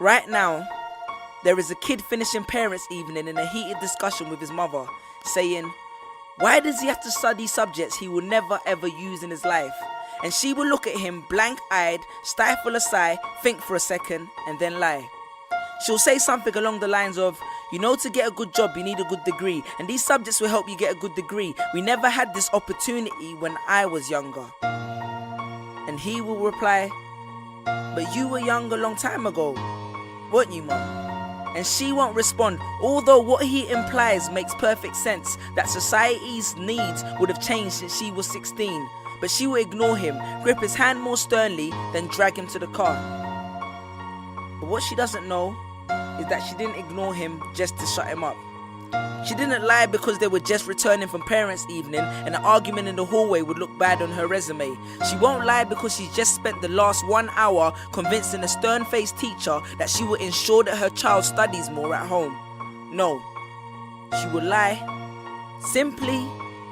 Right now, there is a kid finishing parents' evening in a heated discussion with his mother, saying, why does he have to study subjects he will never ever use in his life? And she will look at him blank-eyed, stifle a sigh, think for a second, and then lie. She'll say something along the lines of, you know, to get a good job you need a good degree, and these subjects will help you get a good degree. We never had this opportunity when I was younger. And he will reply, but you were young a long time ago, weren't you, Mum? And she won't respond, although what he implies makes perfect sense, that society's needs would have changed since she was 16. But she will ignore him, grip his hand more sternly, then drag him to the car. But what she doesn't know is that she didn't ignore him just to shut him up. She didn't lie because they were just returning from parents' evening and an argument in the hallway would look bad on her resume. She won't lie because she's just spent the last 1 hour convincing a stern-faced teacher that she will ensure that her child studies more at home. No, she will lie simply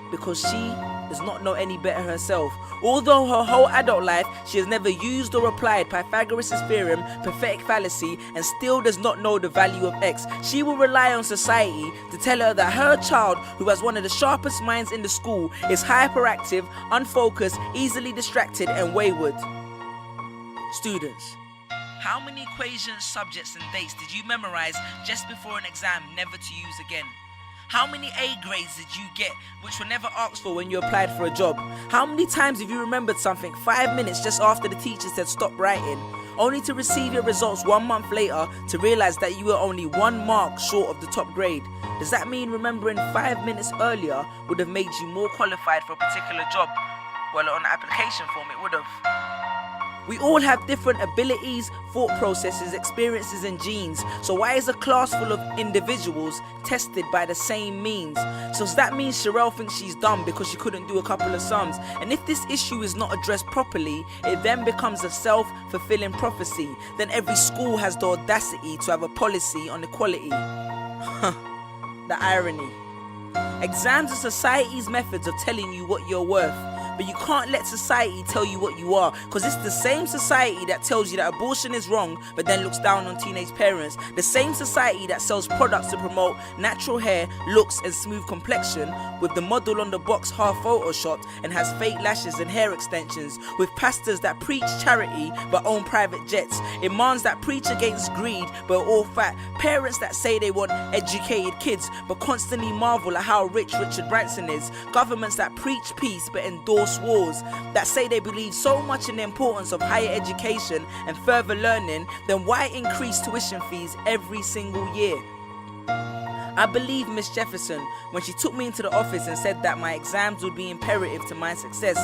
because she does not know any better herself. Although her whole adult life she has never used or applied Pythagoras' theorem, pathetic fallacy, and still does not know the value of x, she will rely on society to tell her that her child, who has one of the sharpest minds in the school, is hyperactive, unfocused, easily distracted, and wayward. Students, how many equations, subjects, and dates did you memorize just before an exam never to use again? How many A grades did you get which were never asked for when you applied for a job? How many times have you remembered something 5 minutes just after the teacher said stop writing, only to receive your results 1 month later to realize that you were only 1 mark short of the top grade? Does that mean remembering 5 minutes earlier would have made you more qualified for a particular job? Well, on the application form it would have. We all have different abilities, thought processes, experiences, and genes. So why is a class full of individuals tested by the same means? So does that mean Sherelle thinks she's dumb because she couldn't do a couple of sums? And if this issue is not addressed properly, it then becomes a self-fulfilling prophecy. Then every school has the audacity to have a policy on equality. The irony. Exams are society's methods of telling you what you're worth. But you can't let society tell you what you are, because it's the same society that tells you that abortion is wrong but then looks down on teenage parents. The same society that sells products to promote natural hair, looks and smooth complexion, with the model on the box half photoshopped and has fake lashes and hair extensions, with pastors that preach charity but own private jets, imams that preach against greed but are all fat, parents that say they want educated kids but constantly marvel at how rich Richard Branson is, governments that preach peace but endorse wars, that say they believe so much in the importance of higher education and further learning, then why increase tuition fees every single year? I believe Miss Jefferson when she took me into the office and said that my exams would be imperative to my success,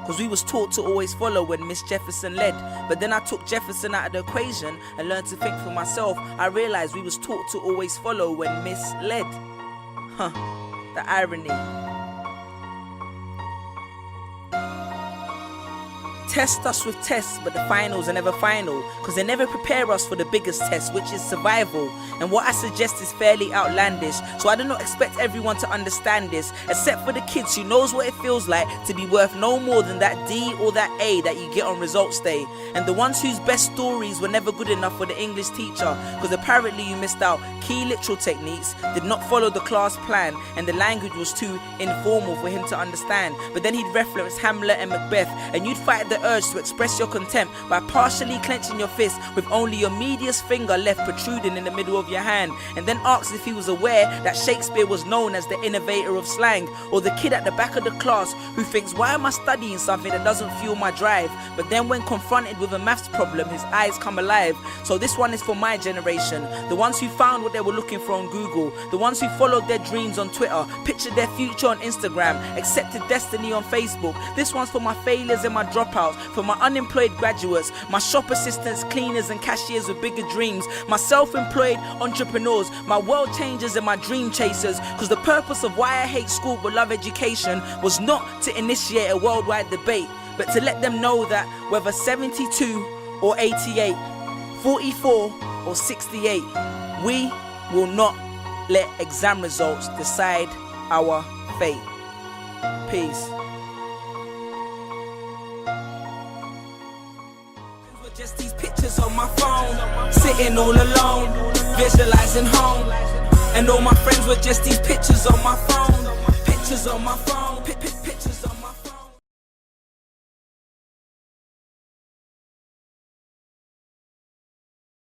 because we was taught to always follow when Miss Jefferson led. But then I took Jefferson out of the equation and learned to think for myself. I realized we was taught to always follow when Miss led. The irony. Test us with tests, but the finals are never final, because they never prepare us for the biggest test, which is survival. And what I suggest is fairly outlandish, so I do not expect everyone to understand this, except for the kids who knows what it feels like to be worth no more than that D or that A that you get on results day, and the ones whose best stories were never good enough for the English teacher, because apparently you missed out key literal techniques, did not follow the class plan, and the language was too informal for him to understand. But then he'd reference Hamlet and Macbeth, and you'd fight the urge to express your contempt by partially clenching your fist with only your medius finger left protruding in the middle of your hand, and then asked if he was aware that Shakespeare was known as the innovator of slang, or the kid at the back of the class who thinks, why am I studying something that doesn't fuel my drive? But then when confronted with a maths problem, his eyes come alive. So this one is for my generation, the ones who found what they were looking for on Google, the ones who followed their dreams on Twitter, pictured their future on Instagram, accepted destiny on Facebook. This one's for my failures and my dropouts, for my unemployed graduates, my shop assistants, cleaners and cashiers with bigger dreams, my self-employed entrepreneurs, my world changers and my dream chasers, because the purpose of why I hate school but love education was not to initiate a worldwide debate, but to let them know that whether 72 or 88, 44 or 68, we will not let exam results decide our fate. Peace. Just these pictures pictures on my phone, sitting all alone, visualizing home. And all my friends were just these pictures on my phone, pictures on my phone.